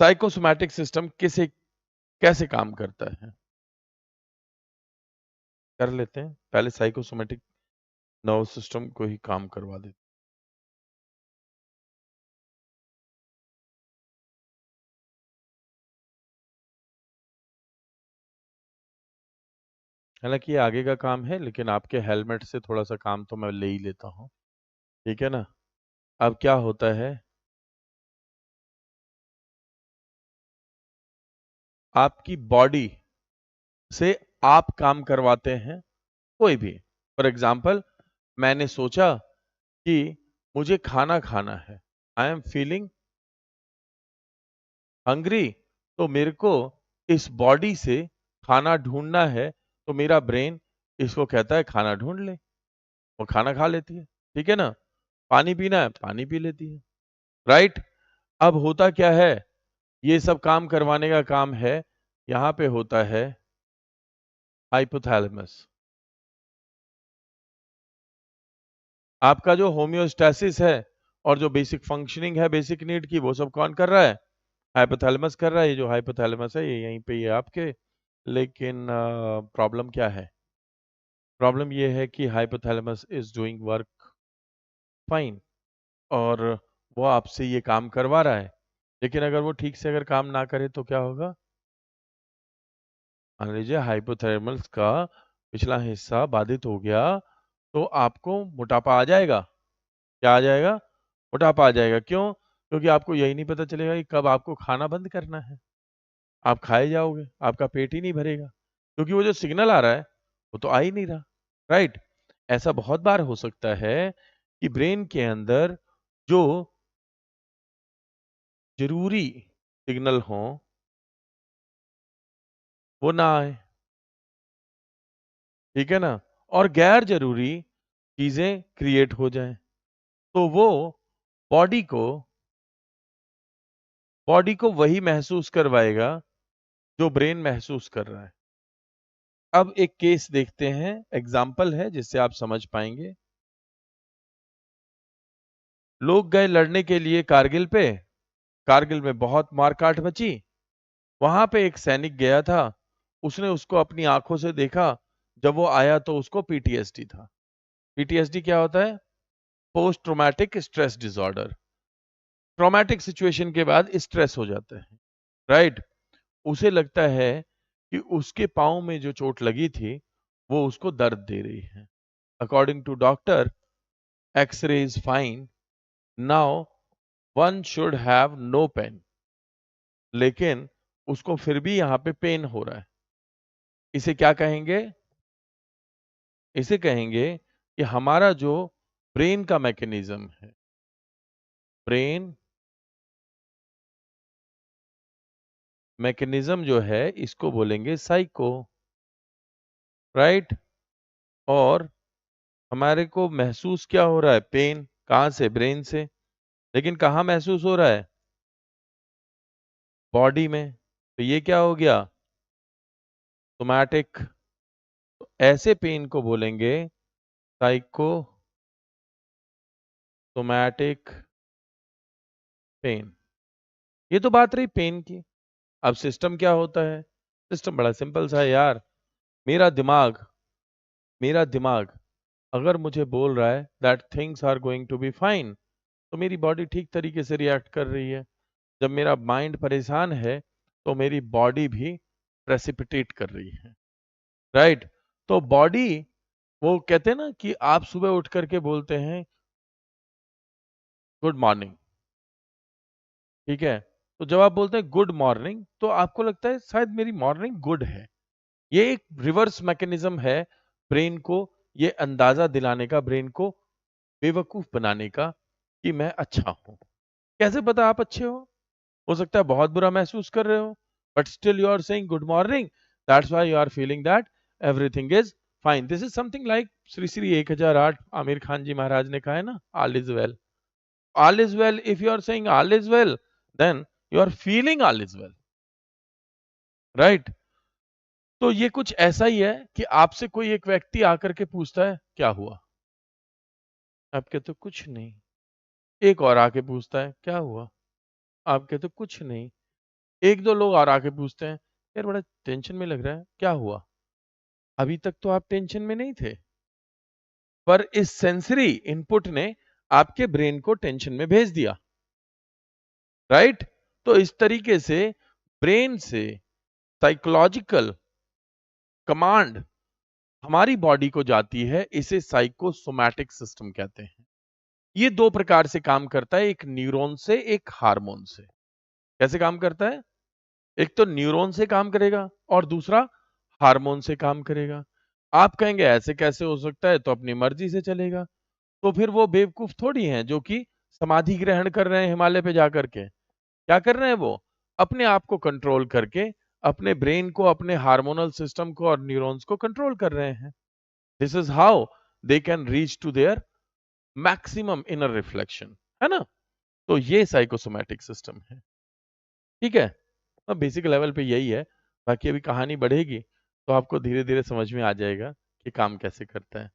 Psychosomatic system कैसे काम करता है? कर लेते हैं। पहले साइकोसोमैटिक नर्वस सिस्टम को ही काम करवा देते हैं। हालाँकि ये आगे का काम है, लेकिन आपके हेलमेट से थोड़ा-सा काम तो मैं ले ही लेता हूँ। ठीक है ना? अब क्या होता है, आपकी बॉडी से आप काम करवाते हैं, कोई भी। फॉर एग्ज़ाम्पल, मैंने सोचा कि मुझे खाना खाना है। आई एम फीलिंग हंग्री, तो मेरे को इस बॉडी से खाना ढूँढना है, तो मेरा ब्रेन इसको कहता है खाना ढूँढ ले, वो खाना खा लेती है। ठीक है ना? पानी पीना है, पानी पी लेती है। राइट? अब होता क्या है, ये सब काम करवाने का काम है, यहाँ पे होता है हाइपोथैलेमस। आपका जो होमियोस्टैसिस है और जो बेसिक फंक्शनिंग है बेसिक नीड की, वो सब कौन कर रहा है? हाइपोथैलेमस कर रहा है। ये जो हाइपोथैलेमस है, ये यहीं पे ही है आपके। लेकिन प्रॉब्लम क्या है? प्रॉब्लम ये है कि hypothalamus is doing work fine, और वो आपसे ये काम करवा रहा है। लेकिन अगर वो ठीक से अगर काम ना करे तो क्या होगा? मान लीजिए हाइपोथैलेमस का पिछला हिस्सा बाधित हो गया, तो आपको मोटापा आ जाएगा। क्या आ जाएगा? मोटापा आ जाएगा। क्यों? क्योंकि आपको यही नहीं पता चलेगा कि कब आपको खाना बंद करना है। आप खाए जाओगे, आपका पेट ही नहीं भरेगा। क्योंकि वो जो सिग्नल आ रहा है, वो तो आ ही नहीं रहा। राइट? ऐसा बहुत बार हो सकता है कि ब्रेन के अंदर जो ज़रूरी सिग्नल हों, वो ना आए। ठीक है ना? और गैर ज़रूरी चीज़ें क्रिएट हो जाएँ। तो वो बॉडी को बॉडी को वही महसूस करवाएगा, जो ब्रेन महसूस कर रहा है। अब एक केस देखते हैं, एग्ज़ाम्पल है जिससे आप समझ पाएँगे। लोग गए लड़ने के लिए कारगिल पे, कारगिल में बहुत मार-काट मची। वहाँ पे एक सैनिक गया था, उसने उसको अपनी आँखों से देखा, जब वो आया तो उसको पीटीएसडी था। पीटीएसडी क्या होता है? Post traumatic stress disorder. Traumatic situation के बाद स्ट्रेस हो जाता है, राइट? उसे लगता है कि उसके पाँव में जो चोट लगी थी, वो उसको दर्द दे रही है। According to doctor, X-ray is fine, now one should have no pain. लेकिन उसको फिर भी यहाँ पे पेन हो रहा है। इसे क्या कहेंगे? इसे कहेंगे कि हमारा जो ब्रेन का मैकेनिज़्म है, ब्रेन मैकेनिज़्म जो है, इसको बोलेंगे साइको, राइट? और हमारे को महसूस क्या हो रहा है? पेन। कहाँ से? ब्रेन से। लेकिन कहाँ महसूस हो रहा है? बॉडी में। तो ये क्या हो गया? सोमैटिक। तो ऐसे पेन को बोलेंगे साइकोसोमैटिक पेन। ये तो बात रही पेन की। अब सिस्टम क्या होता है? सिस्टम बड़ा सिंपल सा है यार। मेरा दिमाग मेरा दिमाग अगर मुझे बोल रहा है that things are going to be fine, तो मेरी बॉडी ठीक तरीके से रिएक्ट कर रही है। जब मेरा माइंड परेशान है, तो मेरी बॉडी भी प्रेसिपिटेट कर रही है, राइट? तो बॉडी, वो कहते हैं ना कि आप सुबह उठ करके बोलते हैं गुड मॉर्निंग, ठीक है? तो जब आप बोलते हैं गुड मॉर्निंग, तो आपको लगता है शायद मेरी मॉर्निंग गुड है। ये एक रिवर्स मैकेनिज्म है ब्रेन को ये अंदाजा दिलाने का, ब्रेन को बेवकूफ बनाने का कि मैं अच्छा हूँ। कैसे पता आप अच्छे हो? हो सकता है बहुत बुरा महसूस कर रहे हो, but still you are saying good morning, that's why you are feeling that everything is fine. This is something like Shri Shri 1008 Aamir Khan ji Maharaj ने कहा है ना, all is well. All is well, if you are saying all is well, then you are feeling all is well, right? तो ये कुछ ऐसा ही है कि आपसे कोई एक व्यक्ति आकर के पूछता है क्या हुआ? आप कहते हो कुछ नहीं। एक और आके पूछता है क्या हुआ? आप कहते हो कुछ नहीं। एक दो लोग और आके पूछते हैं, यार बड़ा टेंशन में लग रहा है, क्या हुआ? अभी तक तो आप टेंशन में नहीं थे, पर इस सेंसरी इनपुट ने आपके ब्रेन को टेंशन में भेज दिया, राइट? तो इस तरीके से ब्रेन से साइकोलॉजिकल कमांड हमारी बॉडी को जाती है, इसे साइकोसोमैटिक सिस्टम कहते हैं। ये दो प्रकार से काम करता है, एक न्यूरॉन से, एक हार्मोन से। कैसे काम करता है? एक तो न्यूरॉन से काम करेगा और दूसरा हार्मोन से काम करेगा। आप कहेंगे ऐसे कैसे हो सकता है, तो अपनी मर्जी से चलेगा। तो फिर वो बेवकूफ थोड़ी हैं जो कि समाधि ग्रहण कर रहे हैं हिमालय पे जाकर के। क्या कर रहे हैं वो? अपने आप को कंट्रोल करके अपने ब्रेन को, अपने हार्मोनल सिस्टम को और न्यूरॉन्स को कंट्रोल कर रहे हैं। This is how they can reach to their maximum inner reflection, है ना? तो ये साइकोसोमैटिक सिस्टम है। ठीक है? अब बेसिक लेवल पे यही है, बाकी अभी कहानी बढ़ेगी तो आपको धीरे धीरे समझ में आ जाएगा कि काम कैसे करता है।